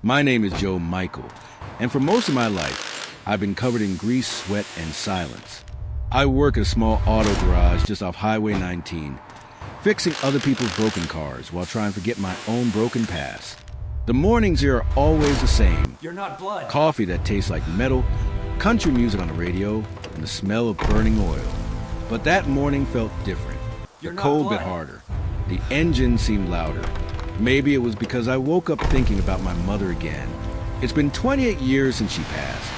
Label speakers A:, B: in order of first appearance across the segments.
A: My name is Joe Michael, and for most of my life, I've been covered in grease, sweat, and silence. I work at a small auto garage just off Highway 19, fixing other people's broken cars while trying to get my own broken past. The mornings here are always the same.
B: You're not blood.
A: Coffee that tastes like metal, country music on the radio, and the smell of burning oil. But that morning felt different. The cold bit harder. The engine seemed louder. Maybe it was because I woke up thinking about my mother again. It's been 28 years since she passed,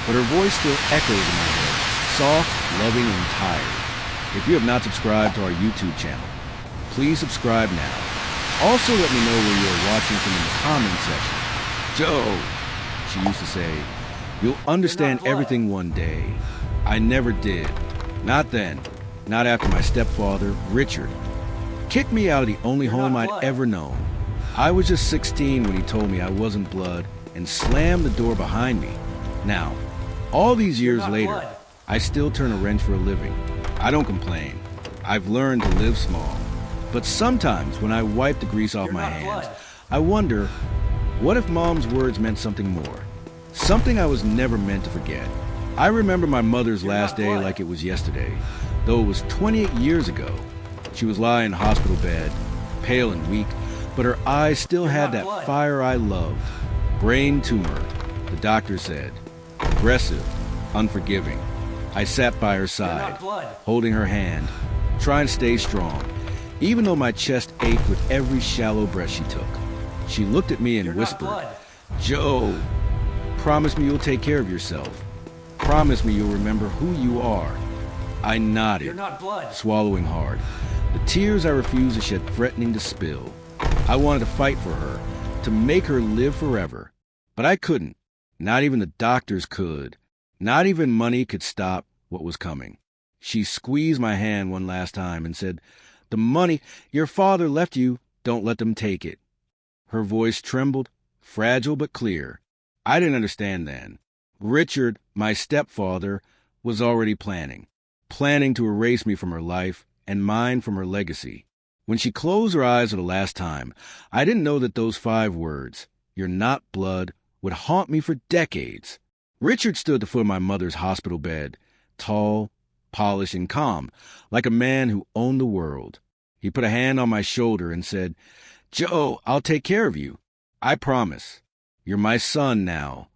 A: but her voice still echoes in my head, soft, loving, and tired. If you have not subscribed to our YouTube channel, please subscribe now. Also let me know where you are watching from in the comment section. Joe, she used to say, you'll understand everything one day. I never did. Not then. Not after my stepfather, Richard, kicked me out of the only home I'd ever known. I was just 16 when he told me I wasn't blood and slammed the door behind me. Now, all these years later, I still turn a wrench for a living. I don't complain. I've learned to live small. But sometimes when I wipe the grease off my hands, I wonder, what if Mom's words meant something more? Something I was never meant to forget. I remember my mother's last day like it was yesterday, though it was 28 years ago. She was lying in a hospital bed, pale and weak, but her eyes still had that fire I loved. Brain tumor, the doctor said. Aggressive, unforgiving. I sat by her side, holding her hand, trying to stay strong, even though my chest ached with every shallow breath she took. She looked at me and whispered, Joe, promise me you'll take care of yourself. Promise me you'll remember who you are. I nodded, swallowing hard. The tears I refused to shed threatening to spill. I wanted to fight for her, to make her live forever. But I couldn't. Not even the doctors could. Not even money could stop what was coming. She squeezed my hand one last time and said, the money your father left you, don't let them take it. Her voice trembled, fragile but clear. I didn't understand then. Richard, my stepfather, was already planning to erase me from her life and mine from her legacy. When she closed her eyes for the last time, I didn't know that those 5 words, you're not blood, would haunt me for decades. Richard stood at the foot of my mother's hospital bed, tall, polished, and calm, like a man who owned the world. He put a hand on my shoulder and said, Joe, I'll take care of you. I promise. You're my son now.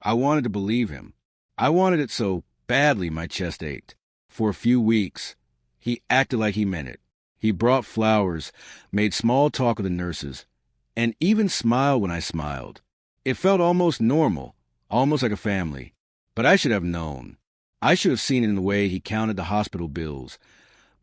A: I wanted to believe him. I wanted it so badly my chest ached. For a few weeks, he acted like he meant it. He brought flowers, made small talk with the nurses, and even smiled when I smiled. It felt almost normal, almost like a family. But I should have known. I should have seen it in the way he counted the hospital bills,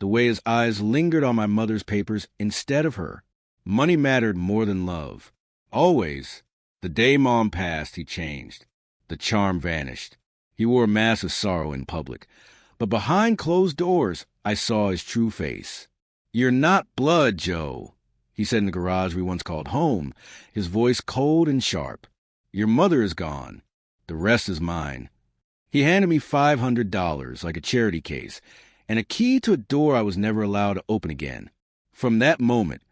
A: the way his eyes lingered on my mother's papers instead of her. Money mattered more than love. Always. The day Mom passed, he changed. The charm vanished. He wore a mask of sorrow in public. But behind closed doors, I saw his true face. You're not blood, Joe, he said in the garage we once called home, his voice cold and sharp. Your mother is gone. The rest is mine. He handed me $500 like a charity case and a key to a door I was never allowed to open again. From that moment,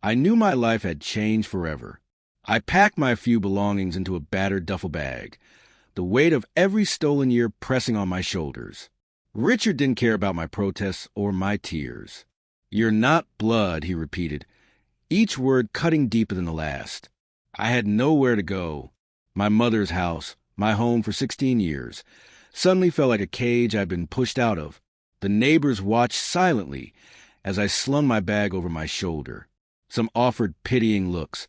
A: I knew my life had changed forever. I packed my few belongings into a battered duffel bag, the weight of every stolen year pressing on my shoulders. Richard didn't care about my protests or my tears. You're not blood, he repeated, each word cutting deeper than the last. I had nowhere to go. My mother's house, my home for 16 years, suddenly felt like a cage I'd been pushed out of. The neighbors watched silently as I slung my bag over my shoulder. Some offered pitying looks,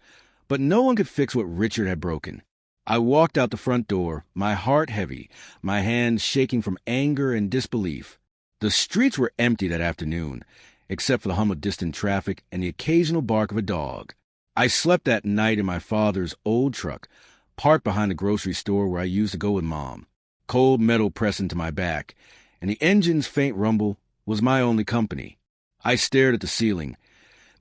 A: but no one could fix what Richard had broken. I walked out the front door, my heart heavy, my hands shaking from anger and disbelief. The streets were empty that afternoon, except for the hum of distant traffic and the occasional bark of a dog. I slept that night in my father's old truck, parked behind the grocery store where I used to go with Mom. Cold metal pressed into my back, and the engine's faint rumble was my only company. I stared at the ceiling,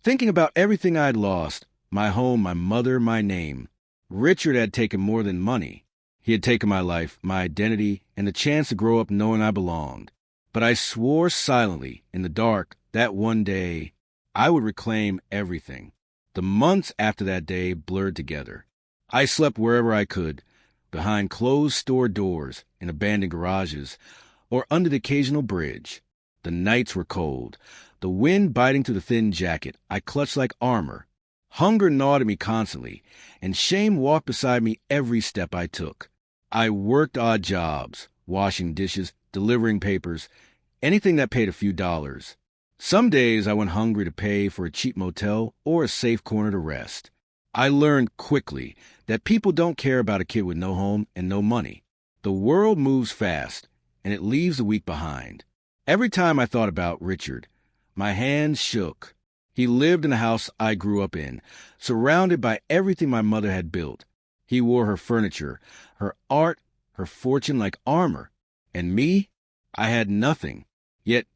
A: thinking about everything I'd lost, my home, my mother, my name. Richard had taken more than money. He had taken my life, my identity, and the chance to grow up knowing I belonged. But I swore silently, in the dark, that one day, I would reclaim everything. The months after that day blurred together. I slept wherever I could, behind closed store doors, in abandoned garages, or under the occasional bridge. The nights were cold, the wind biting through the thin jacket I clutched like armor. Hunger gnawed at me constantly, and shame walked beside me every step I took. I worked odd jobs, washing dishes, delivering papers, anything that paid a few dollars. Some days I went hungry to pay for a cheap motel or a safe corner to rest. I learned quickly that people don't care about a kid with no home and no money. The world moves fast, and it leaves the weak behind. Every time I thought about Richard, my hands shook. He lived in the house I grew up in, surrounded by everything my mother had built. He wore her furniture, her art, her fortune like armor. And me? I had nothing. Yet,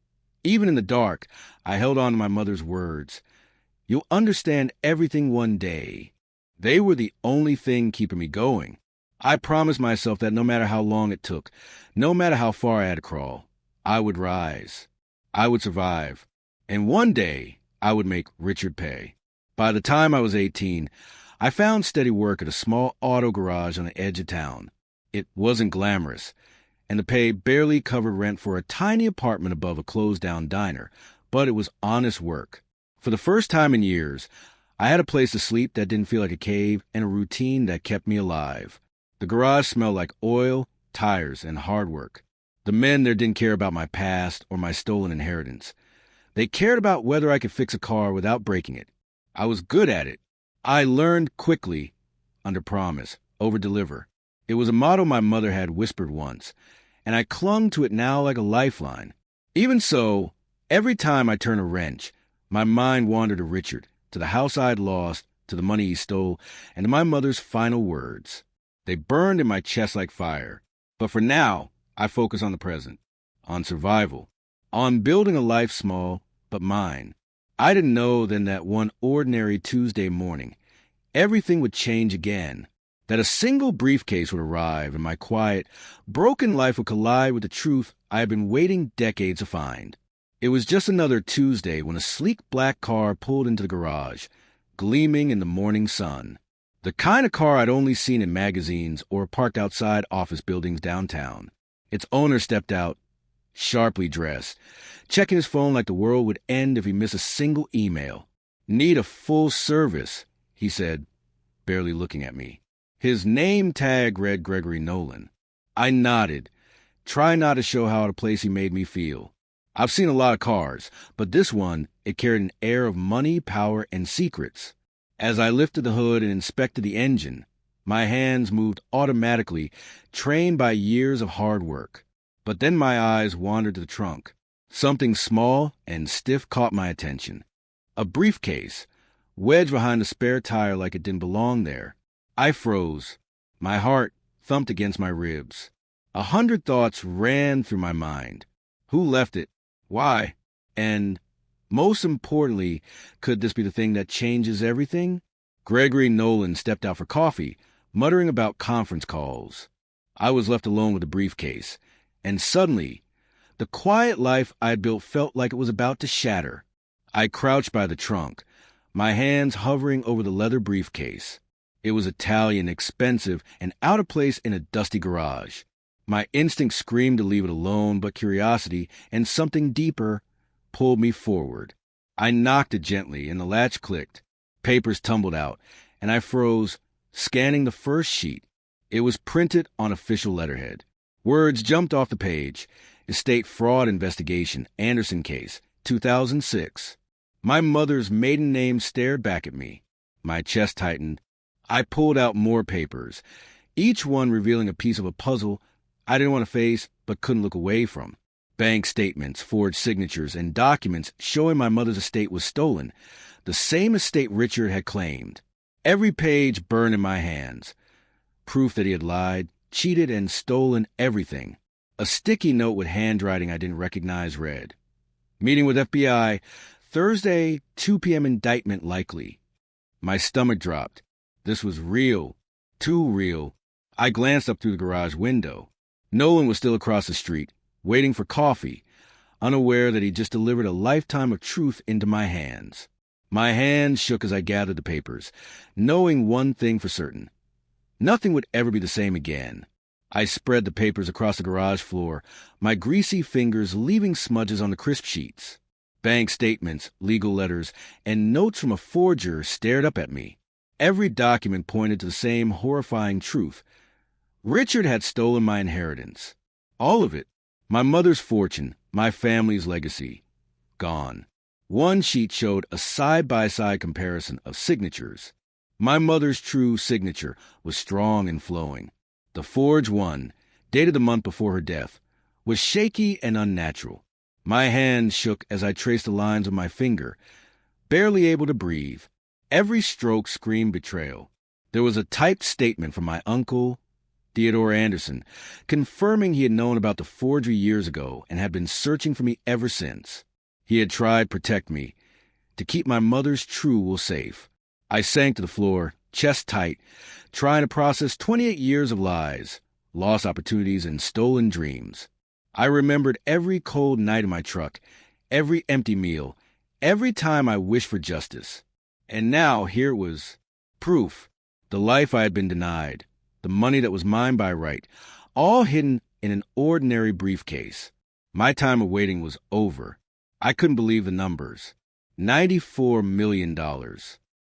A: even in the dark, I held on to my mother's words. You'll understand everything one day. They were the only thing keeping me going. I promised myself that no matter how long it took, no matter how far I had to crawl, I would rise. I would survive. And one day, I would make Richard pay. By the time I was 18, I found steady work at a small auto garage on the edge of town. It wasn't glamorous, and the pay barely covered rent for a tiny apartment above a closed-down diner, but it was honest work. For the first time in years, I had a place to sleep that didn't feel like a cave and a routine that kept me alive. The garage smelled like oil, tires, and hard work. The men there didn't care about my past or my stolen inheritance. They cared about whether I could fix a car without breaking it. I was good at it. I learned quickly, under promise, over-deliver. It was a motto my mother had whispered once, and I clung to it now like a lifeline. Even so, every time I turned a wrench, my mind wandered to Richard, to the house I'd lost, to the money he stole, and to my mother's final words. They burned in my chest like fire. But for now, I focus on the present, on survival, on building a life small but mine. I didn't know then that one ordinary Tuesday morning, everything would change again, that a single briefcase would arrive and my quiet, broken life would collide with the truth I had been waiting decades to find. It was just another Tuesday when a sleek black car pulled into the garage, gleaming in the morning sun. The kind of car I'd only seen in magazines or parked outside office buildings downtown. Its owner stepped out, sharply dressed, checking his phone like the world would end if he missed a single email. Need a full service, he said, barely looking at me. His name tag read Gregory Nolan. I nodded, trying not to show how out of place he made me feel. I've seen a lot of cars, but this one, it carried an air of money, power, and secrets. As I lifted the hood and inspected the engine, my hands moved automatically, trained by years of hard work. But then my eyes wandered to the trunk. Something small and stiff caught my attention. A briefcase, wedged behind a spare tire like it didn't belong there. I froze. My heart thumped against my ribs. 100 thoughts ran through my mind. Who left it? Why? And, most importantly, could this be the thing that changes everything? Gregory Nolan stepped out for coffee, muttering about conference calls. I was left alone with the briefcase, and suddenly, the quiet life I had built felt like it was about to shatter. I crouched by the trunk, my hands hovering over the leather briefcase. It was Italian, expensive, and out of place in a dusty garage. My instinct screamed to leave it alone, but curiosity, and something deeper, pulled me forward. I knocked it gently, and the latch clicked. Papers tumbled out, and I froze, scanning the first sheet. It was printed on official letterhead. Words jumped off the page. Estate fraud investigation, Anderson case, 2006. My mother's maiden name stared back at me. My chest tightened. I pulled out more papers, each one revealing a piece of a puzzle I didn't want to face but couldn't look away from. Bank statements, forged signatures, and documents showing my mother's estate was stolen, the same estate Richard had claimed. Every page burned in my hands. Proof that he had lied, cheated, and stolen everything. A sticky note with handwriting I didn't recognize read, "Meeting with FBI, Thursday, 2 p.m. indictment likely." My stomach dropped. This was real. Too real. I glanced up through the garage window. Nolan was still across the street, waiting for coffee, unaware that he just delivered a lifetime of truth into my hands. My hands shook as I gathered the papers, knowing one thing for certain. Nothing would ever be the same again. I spread the papers across the garage floor, my greasy fingers leaving smudges on the crisp sheets. Bank statements, legal letters, and notes from a forger stared up at me. Every document pointed to the same horrifying truth. Richard had stolen my inheritance. All of it. My mother's fortune, my family's legacy. Gone. One sheet showed a side-by-side comparison of signatures. My mother's true signature was strong and flowing. The forged one, dated the month before her death, was shaky and unnatural. My hand shook as I traced the lines with my finger, barely able to breathe. Every stroke screamed betrayal. There was a typed statement from my uncle, Theodore Anderson, confirming he had known about the forgery years ago and had been searching for me ever since. He had tried to protect me, to keep my mother's true will safe. I sank to the floor, chest tight, trying to process 28 years of lies, lost opportunities, and stolen dreams. I remembered every cold night in my truck, every empty meal, every time I wished for justice. And now here was proof, the life I had been denied, the money that was mine by right, all hidden in an ordinary briefcase. My time of waiting was over. I couldn't believe the numbers. $94 million.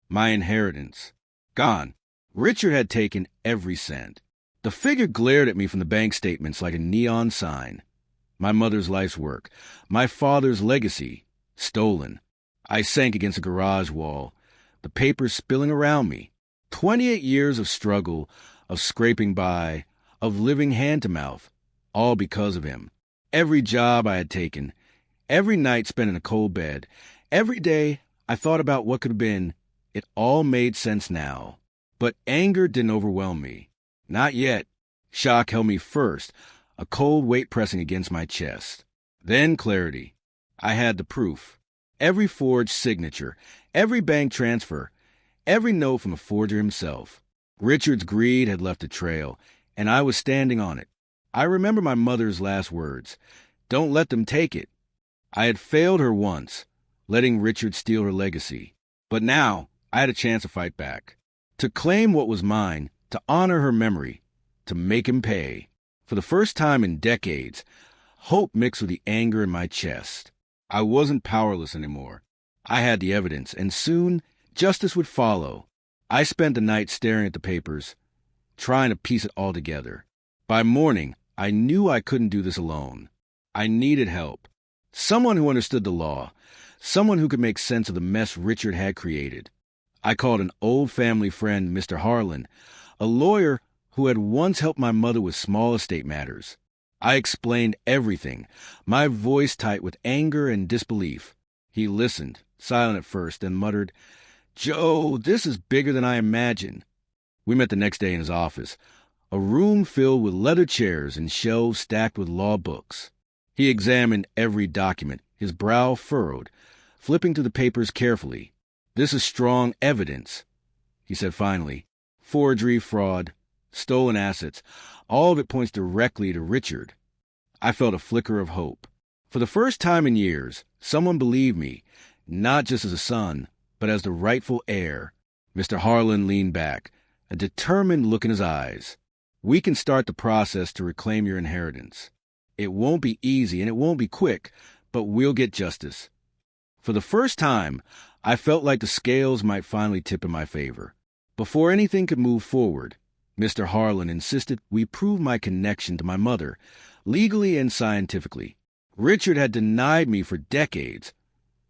A: My inheritance. Gone. Richard had taken every cent. The figure glared at me from the bank statements like a neon sign. My mother's life's work. My father's legacy. Stolen. I sank against a garage wall, the papers spilling around me. 28 years of struggle, of scraping by, of living hand to mouth, all because of him. Every job I had taken, every night spent in a cold bed, every day I thought about what could have been. It all made sense now. But anger didn't overwhelm me. Not yet. Shock held me first, a cold weight pressing against my chest. Then clarity. I had the proof. Every forged signature, every bank transfer, every note from the forger himself. Richard's greed had left a trail, and I was standing on it. I remember my mother's last words. Don't let them take it. I had failed her once, letting Richard steal her legacy. But now I had a chance to fight back, to claim what was mine, to honor her memory, to make him pay. For the first time in decades, hope mixed with the anger in my chest. I wasn't powerless anymore. I had the evidence, and soon justice would follow. I spent the night staring at the papers, trying to piece it all together. By morning, I knew I couldn't do this alone. I needed help. Someone who understood the law, someone who could make sense of the mess Richard had created. I called an old family friend, Mr. Harlan, a lawyer who had once helped my mother with small estate matters. I explained everything, my voice tight with anger and disbelief. He listened, silent at first, then muttered, "Joe, this is bigger than I imagined." We met the next day in his office, a room filled with leather chairs and shelves stacked with law books. He examined every document, his brow furrowed, flipping through the papers carefully. "This is strong evidence," he said finally. "Forgery, fraud, stolen assets, all of it points directly to Richard." I felt a flicker of hope. For the first time in years, someone believed me, not just as a son, but as the rightful heir. Mr. Harlan leaned back, a determined look in his eyes. "We can start the process to reclaim your inheritance. It won't be easy and it won't be quick, but we'll get justice." For the first time, I felt like the scales might finally tip in my favor. Before anything could move forward, Mr. Harlan insisted we prove my connection to my mother, legally and scientifically. Richard had denied me for decades,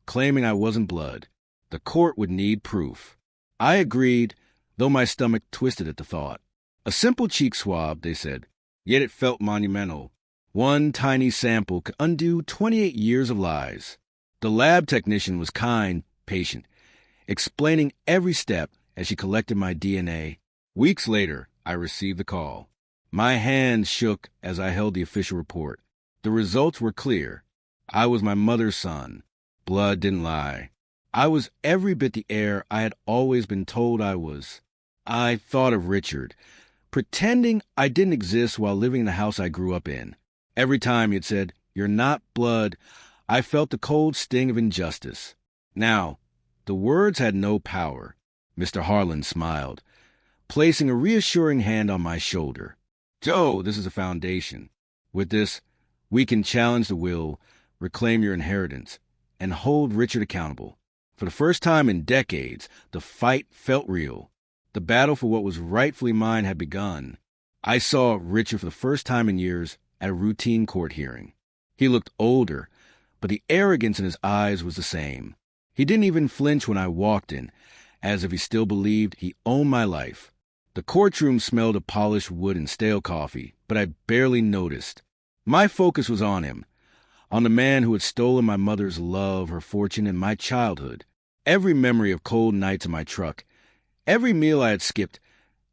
A: claiming I wasn't blood. The court would need proof. I agreed, though my stomach twisted at the thought. A simple cheek swab, they said, yet it felt monumental. One tiny sample could undo 28 years of lies. The lab technician was kind, patient, explaining every step as she collected my DNA. Weeks later, I received the call. My hands shook as I held the official report. The results were clear. I was my mother's son. Blood didn't lie. I was every bit the heir I had always been told I was. I thought of Richard, pretending I didn't exist while living in the house I grew up in. Every time he had said, "You're not blood," I felt the cold sting of injustice. Now, the words had no power. Mr. Harlan smiled. placing a reassuring hand on my shoulder. Joe, this is a foundation. With this, we can challenge the will, reclaim your inheritance, and hold Richard accountable. For the first time in decades, the fight felt real. The battle for what was rightfully mine had begun. I saw Richard for the first time in years at a routine court hearing. He looked older, but the arrogance in his eyes was the same. He didn't even flinch when I walked in, as if he still believed he owned my life. The courtroom smelled of polished wood and stale coffee, but I barely noticed. My focus was on him, on the man who had stolen my mother's love, her fortune, and my childhood. Every memory of cold nights in my truck, every meal I had skipped,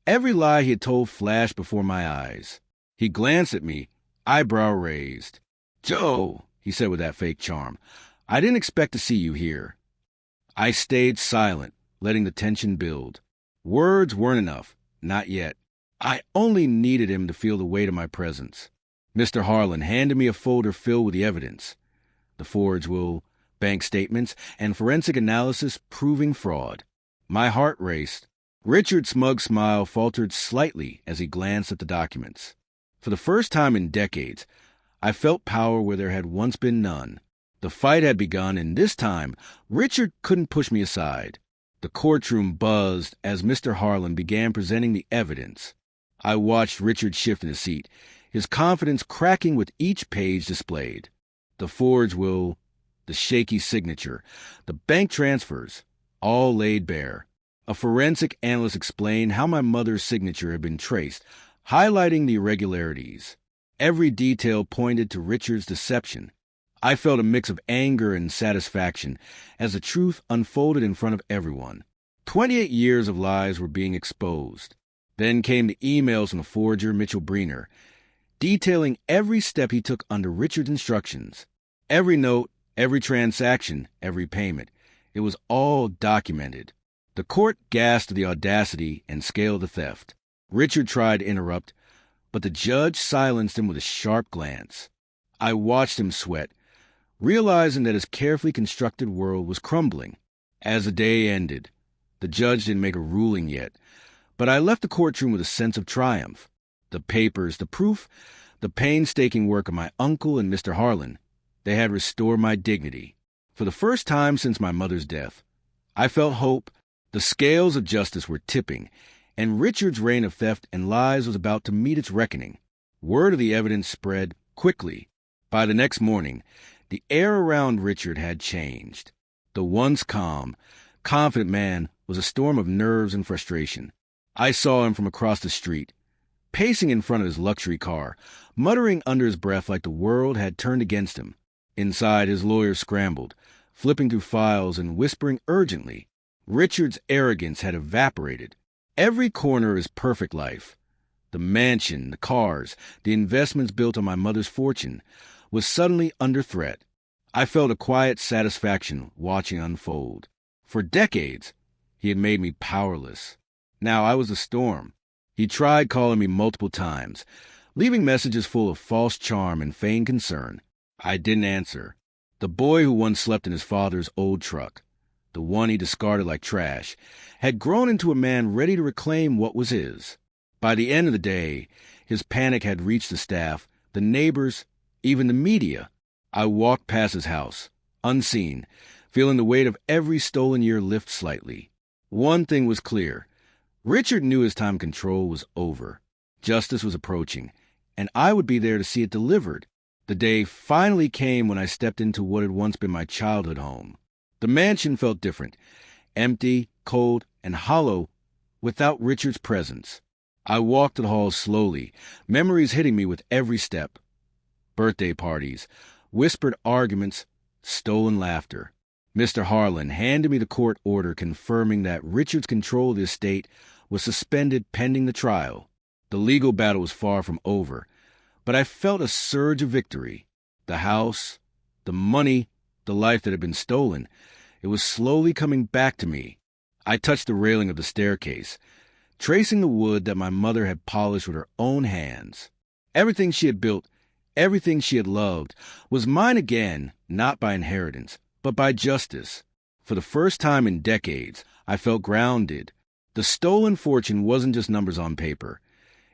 A: every lie he had told flashed before my eyes. He glanced at me, eyebrow raised. Joe, he said with that fake charm, I didn't expect to see you here. I stayed silent, letting the tension build. Words weren't enough, not yet. I only needed him to feel the weight of my presence. Mr. Harlan handed me a folder filled with the evidence. The forged will, bank statements, and forensic analysis proving fraud. My heart raced. Richard's smug smile faltered slightly as he glanced at the documents. For the first time in decades, I felt power where there had once been none. The fight had begun, and this time, Richard couldn't push me aside. The courtroom buzzed as Mr. Harlan began presenting the evidence. I watched Richard shift in his seat, his confidence cracking with each page displayed. The forged will, the shaky signature, the bank transfers, all laid bare. A forensic analyst explained how my mother's signature had been traced, highlighting the irregularities. Every detail pointed to Richard's deception. I felt a mix of anger and satisfaction as the truth unfolded in front of everyone. 28 years of lies were being exposed. Then came the emails from the forger, Mitchell Breener, detailing every step he took under Richard's instructions. Every note, every transaction, every payment. It was all documented. The court gasped at the audacity and scale of the theft. Richard tried to interrupt, but the judge silenced him with a sharp glance. I watched him sweat, realizing that his carefully constructed world was crumbling. As the day ended, the judge didn't make a ruling yet, but I left the courtroom with a sense of triumph. The papers, the proof, the painstaking work of my uncle and Mr. Harlan, they had restored my dignity. For the first time since my mother's death, I felt hope. The scales of justice were tipping, and Richard's reign of theft and lies was about to meet its reckoning. Word of the evidence spread quickly. By the next morning, the air around Richard had changed. The once calm, confident man was a storm of nerves and frustration. I saw him from across the street, pacing in front of his luxury car, muttering under his breath like the world had turned against him. Inside, his lawyer scrambled, flipping through files and whispering urgently. Richard's arrogance had evaporated. Every corner of his perfect life, the mansion, the cars, the investments built on my mother's fortune, was suddenly under threat. I felt a quiet satisfaction watching unfold. For decades, he had made me powerless. Now I was a storm. He tried calling me multiple times, leaving messages full of false charm and feigned concern. I didn't answer. The boy who once slept in his father's old truck, the one he discarded like trash, had grown into a man ready to reclaim what was his. By the end of the day, his panic had reached the staff, the neighbors, even the media. I walked past his house, unseen, feeling the weight of every stolen year lift slightly. One thing was clear. Richard knew his time control was over. Justice was approaching, and I would be there to see it delivered. The day finally came when I stepped into what had once been my childhood home. The mansion felt different, empty, cold, and hollow without Richard's presence. I walked the halls slowly, memories hitting me with every step. Birthday parties, whispered arguments, stolen laughter. Mr. Harlan handed me the court order confirming that Richard's control of the estate was suspended pending the trial. The legal battle was far from over, but I felt a surge of victory. The house, the money, the life that had been stolen, it was slowly coming back to me. I touched the railing of the staircase, tracing the wood that my mother had polished with her own hands. Everything she had built, everything she had loved, was mine again, not by inheritance, but by justice. For the first time in decades, I felt grounded. The stolen fortune wasn't just numbers on paper.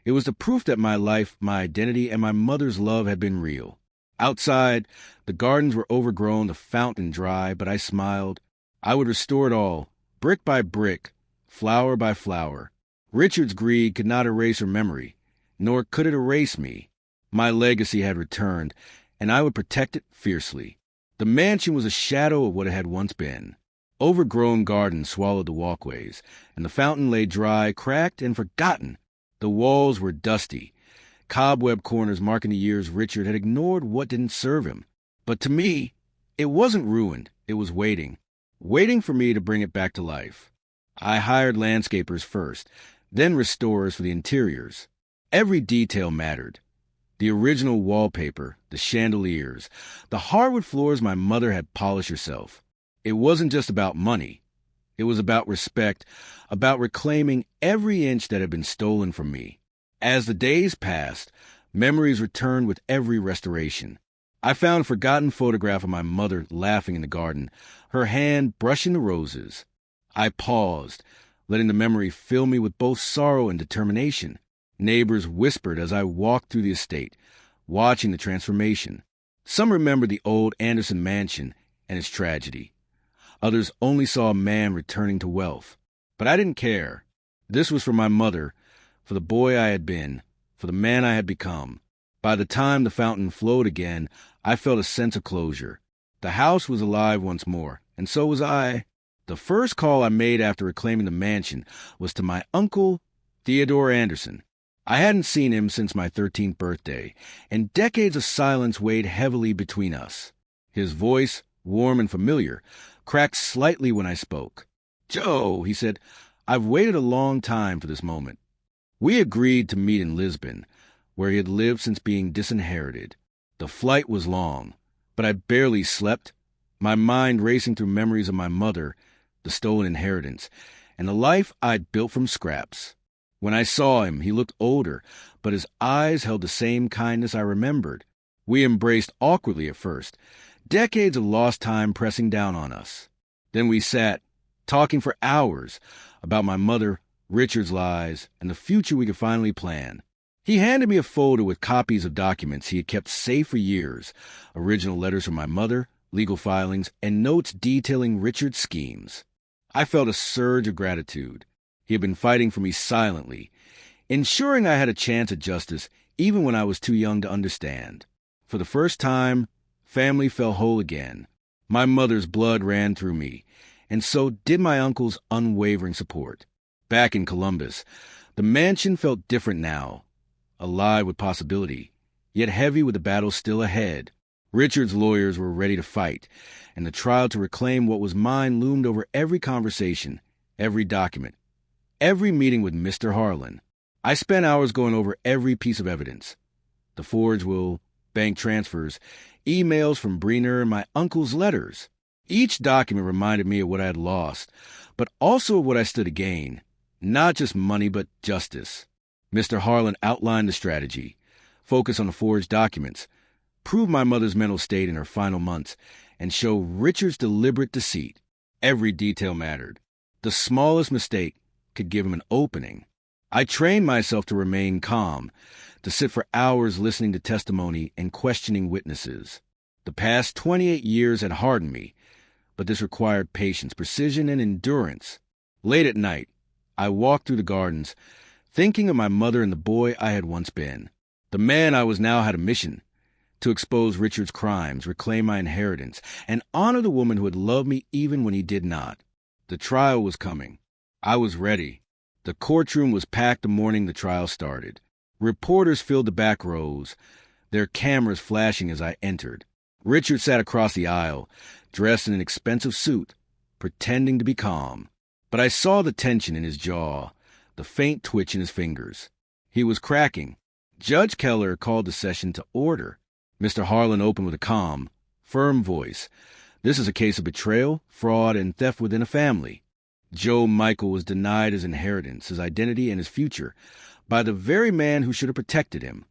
A: It was the proof that my life, my identity, and my mother's love had been real. Outside, the gardens were overgrown, the fountain dry, but I smiled. I would restore it all, brick by brick, flower by flower. Richard's greed could not erase her memory, nor could it erase me. My legacy had returned, and I would protect it fiercely. The mansion was a shadow of what it had once been. Overgrown gardens swallowed the walkways, and the fountain lay dry, cracked, and forgotten. The walls were dusty, cobweb corners marking the years Richard had ignored what didn't serve him. But to me, it wasn't ruined. It was waiting for me to bring it back to life. I hired landscapers first, then restorers for the interiors. Every detail mattered. The original wallpaper, the chandeliers, the hardwood floors my mother had polished herself. It wasn't just about money. It was about respect, about reclaiming every inch that had been stolen from me. As the days passed, memories returned with every restoration. I found a forgotten photograph of my mother laughing in the garden, her hand brushing the roses. I paused, letting the memory fill me with both sorrow and determination. Neighbors whispered as I walked through the estate, watching the transformation. Some remembered the old Anderson mansion and its tragedy. Others only saw a man returning to wealth. But I didn't care. This was for my mother, for the boy I had been, for the man I had become. By the time the fountain flowed again, I felt a sense of closure. The house was alive once more, and so was I. The first call I made after reclaiming the mansion was to my uncle, Theodore Anderson. I hadn't seen him since my 13th birthday, and decades of silence weighed heavily between us. His voice, warm and familiar, cracked slightly when I spoke. "Joe," he said, "I've waited a long time for this moment." We agreed to meet in Lisbon, where he had lived since being disinherited. The flight was long, but I barely slept, my mind racing through memories of my mother, the stolen inheritance, and the life I'd built from scraps. When I saw him, he looked older, but his eyes held the same kindness I remembered. We embraced awkwardly at first, decades of lost time pressing down on us. Then we sat, talking for hours about my mother, Richard's lies, and the future we could finally plan. He handed me a folder with copies of documents he had kept safe for years, original letters from my mother, legal filings, and notes detailing Richard's schemes. I felt a surge of gratitude. He had been fighting for me silently, ensuring I had a chance at justice even when I was too young to understand. For the first time, family fell whole again. My mother's blood ran through me, and so did my uncle's unwavering support. Back in Columbus, the mansion felt different now, alive with possibility, yet heavy with the battle still ahead. Richard's lawyers were ready to fight, and the trial to reclaim what was mine loomed over every conversation, every document, every meeting with Mr. Harlan. I spent hours going over every piece of evidence. The forged will, bank transfers, emails from Breener, and my uncle's letters. Each document reminded me of what I had lost, but also of what I stood to gain. Not just money, but justice. Mr. Harlan outlined the strategy, focus on the forged documents, prove my mother's mental state in her final months, and show Richard's deliberate deceit. Every detail mattered. The smallest mistake could give him an opening. I trained myself to remain calm, to sit for hours listening to testimony and questioning witnesses. The past 28 years had hardened me, but this required patience, precision, and endurance. Late at night, I walked through the gardens, thinking of my mother and the boy I had once been. The man I was now had a mission: to expose Richard's crimes, reclaim my inheritance, and honor the woman who had loved me even when he did not. The trial was coming. I was ready. The courtroom was packed the morning the trial started. Reporters filled the back rows, their cameras flashing as I entered. Richard sat across the aisle, dressed in an expensive suit, pretending to be calm. But I saw the tension in his jaw, the faint twitch in his fingers. He was cracking. Judge Keller called the session to order. Mr. Harlan opened with a calm, firm voice. "This is a case of betrayal, fraud, and theft within a family." Joe Michael was denied his inheritance, his identity, and his future by the very man who should have protected him.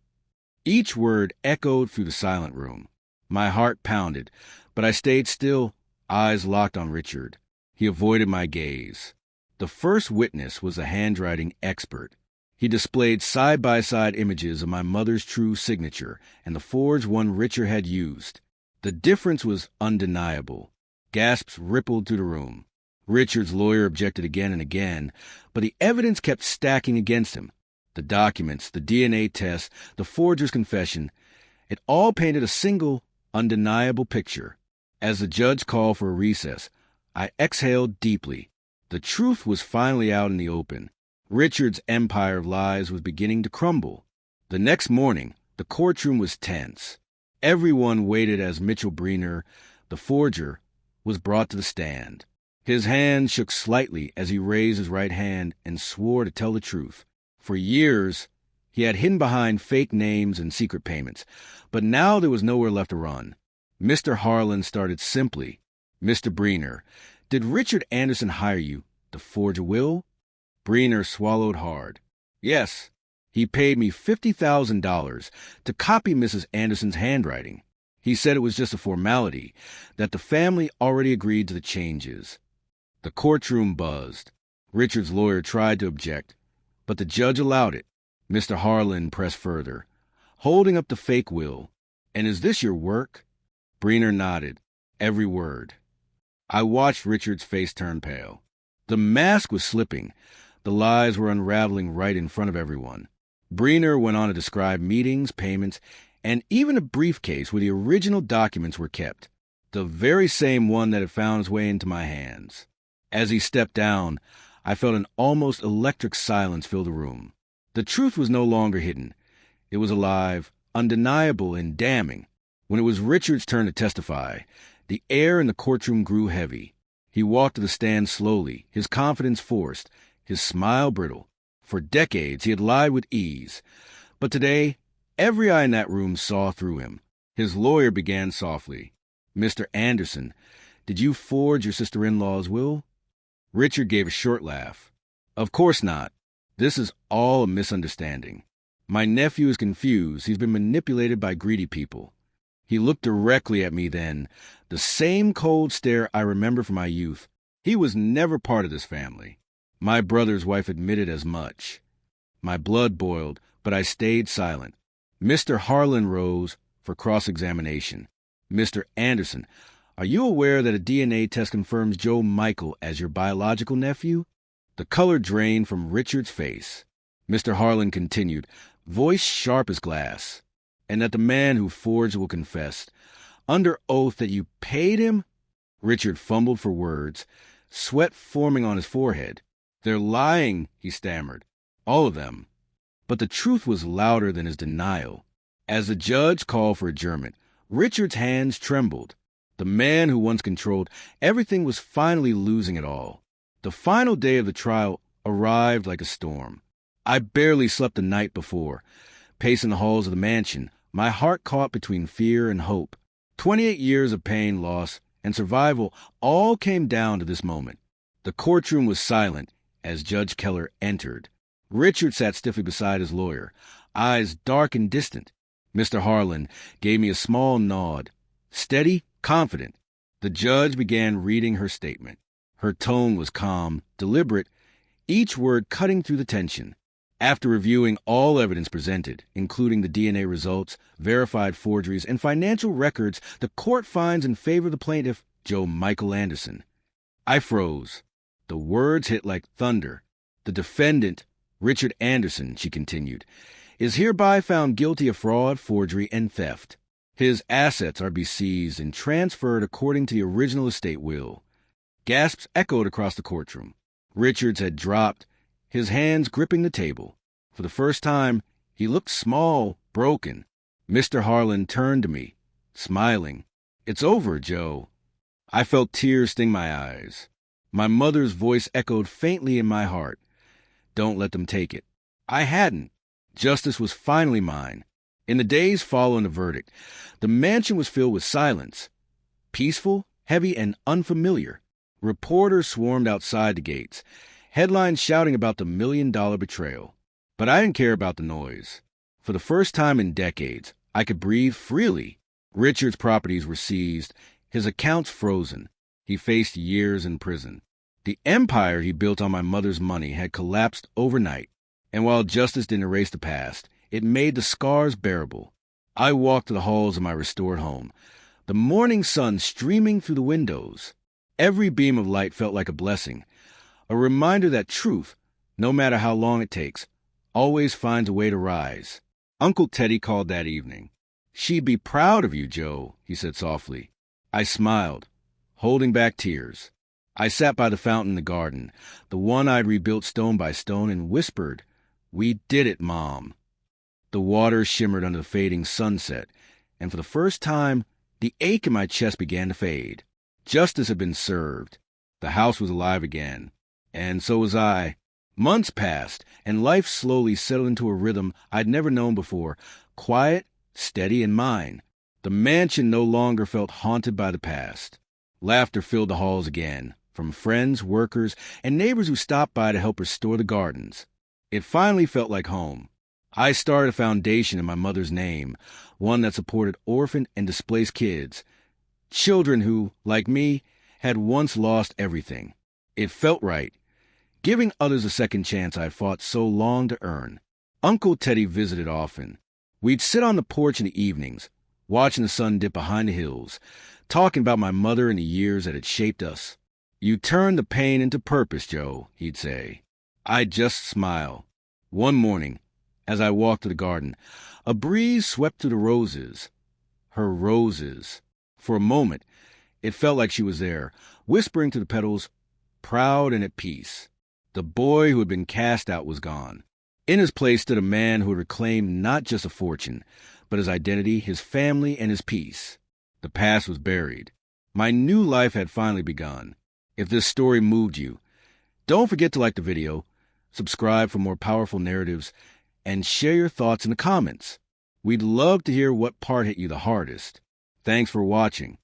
A: Each word echoed through the silent room. My heart pounded, but I stayed still, eyes locked on Richard. He avoided my gaze. The first witness was a handwriting expert. He displayed side-by-side images of my mother's true signature and the forged one Richard had used. The difference was undeniable. Gasps rippled through the room. Richard's lawyer objected again and again, but the evidence kept stacking against him. The documents, the DNA test, the forger's confession, it all painted a single, undeniable picture. As the judge called for a recess, I exhaled deeply. The truth was finally out in the open. Richard's empire of lies was beginning to crumble. The next morning, the courtroom was tense. Everyone waited as Mitchell Breener, the forger, was brought to the stand. His hand shook slightly as he raised his right hand and swore to tell the truth. For years, he had hidden behind fake names and secret payments, but now there was nowhere left to run. Mr. Harlan started simply. Mr. Breener, did Richard Anderson hire you to forge a will? Breener swallowed hard. Yes, he paid me $50,000 to copy Mrs. Anderson's handwriting. He said it was just a formality, that the family already agreed to the changes. The courtroom buzzed. Richard's lawyer tried to object, but the judge allowed it. Mr. Harlan pressed further, holding up the fake will. And is this your work? Breener nodded, every word. I watched Richard's face turn pale. The mask was slipping. The lies were unraveling right in front of everyone. Breener went on to describe meetings, payments, and even a briefcase where the original documents were kept, the very same one that had found its way into my hands. As he stepped down, I felt an almost electric silence fill the room. The truth was no longer hidden. It was alive, undeniable, and damning. When it was Richard's turn to testify, the air in the courtroom grew heavy. He walked to the stand slowly, his confidence forced, his smile brittle. For decades he had lied with ease, but today every eye in that room saw through him. His lawyer began softly. Mr. Anderson, did you forge your sister-in-law's will? Richard gave a short laugh. Of course not. This is all a misunderstanding. My nephew is confused. He's been manipulated by greedy people. He looked directly at me then, the same cold stare I remember from my youth. He was never part of this family. My brother's wife admitted as much. My blood boiled, but I stayed silent. Mr. Harlan rose for cross-examination. Mr. Anderson, are you aware that a DNA test confirms Joe Michael as your biological nephew? The color drained from Richard's face. Mr. Harlan continued, voice sharp as glass. And that the man who forged will confess, under oath, that you paid him? Richard fumbled for words, sweat forming on his forehead. They're lying, he stammered. All of them. But the truth was louder than his denial. As the judge called for adjournment, Richard's hands trembled. The man who once controlled everything was finally losing it all. The final day of the trial arrived like a storm. I barely slept the night before. Pacing the halls of the mansion, my heart caught between fear and hope. 28 years of pain, loss, and survival all came down to this moment. The courtroom was silent as Judge Keller entered. Richard sat stiffly beside his lawyer, eyes dark and distant. Mr. Harlan gave me a small nod, steady, confident. The judge began reading her statement. Her tone was calm, deliberate, each word cutting through the tension. After reviewing all evidence presented, including the DNA results, verified forgeries, and financial records, the court finds in favor of the plaintiff, Joe Michael Anderson. I froze. The words hit like thunder. The defendant, Richard Anderson, she continued, is hereby found guilty of fraud, forgery, and theft. His assets are be seized and transferred according to the original estate will. Gasps echoed across the courtroom. Richards had dropped, his hands gripping the table. For the first time, he looked small, broken. Mr. Harlan turned to me, smiling. It's over, Joe. I felt tears sting my eyes. My mother's voice echoed faintly in my heart. Don't let them take it. I hadn't. Justice was finally mine. In the days following the verdict, the mansion was filled with silence. Peaceful, heavy, and unfamiliar. Reporters swarmed outside the gates, headlines shouting about the $1 million betrayal. But I didn't care about the noise. For the first time in decades, I could breathe freely. Richard's properties were seized, his accounts frozen. He faced years in prison. The empire he built on my mother's money had collapsed overnight, and while justice didn't erase the past, it made the scars bearable. I walked to the halls of my restored home, the morning sun streaming through the windows. Every beam of light felt like a blessing, a reminder that truth, no matter how long it takes, always finds a way to rise. Uncle Teddy called that evening. "She'd be proud of you, Joe," he said softly. I smiled, holding back tears. I sat by the fountain in the garden, the one I'd rebuilt stone by stone, and whispered, "We did it, Mom." The water shimmered under the fading sunset, and for the first time, the ache in my chest began to fade. Justice had been served. The house was alive again. And so was I. Months passed, and life slowly settled into a rhythm I'd never known before, quiet, steady, and mine. The mansion no longer felt haunted by the past. Laughter filled the halls again, from friends, workers, and neighbors who stopped by to help restore the gardens. It finally felt like home. I started a foundation in my mother's name, one that supported orphan and displaced kids, children who, like me, had once lost everything. It felt right, giving others a second chance I had fought so long to earn. Uncle Teddy visited often. We'd sit on the porch in the evenings, watching the sun dip behind the hills, talking about my mother and the years that had shaped us. "You turned the pain into purpose, Joe," he'd say. I'd just smile. One morning, as I walked to the garden, a breeze swept through the roses. Her roses. For a moment, it felt like she was there, whispering to the petals, proud and at peace. The boy who had been cast out was gone. In his place stood a man who had reclaimed not just a fortune, but his identity, his family, and his peace. The past was buried. My new life had finally begun. If this story moved you, don't forget to like the video, subscribe for more powerful narratives, and share your thoughts in the comments. We'd love to hear what part hit you the hardest. Thanks for watching.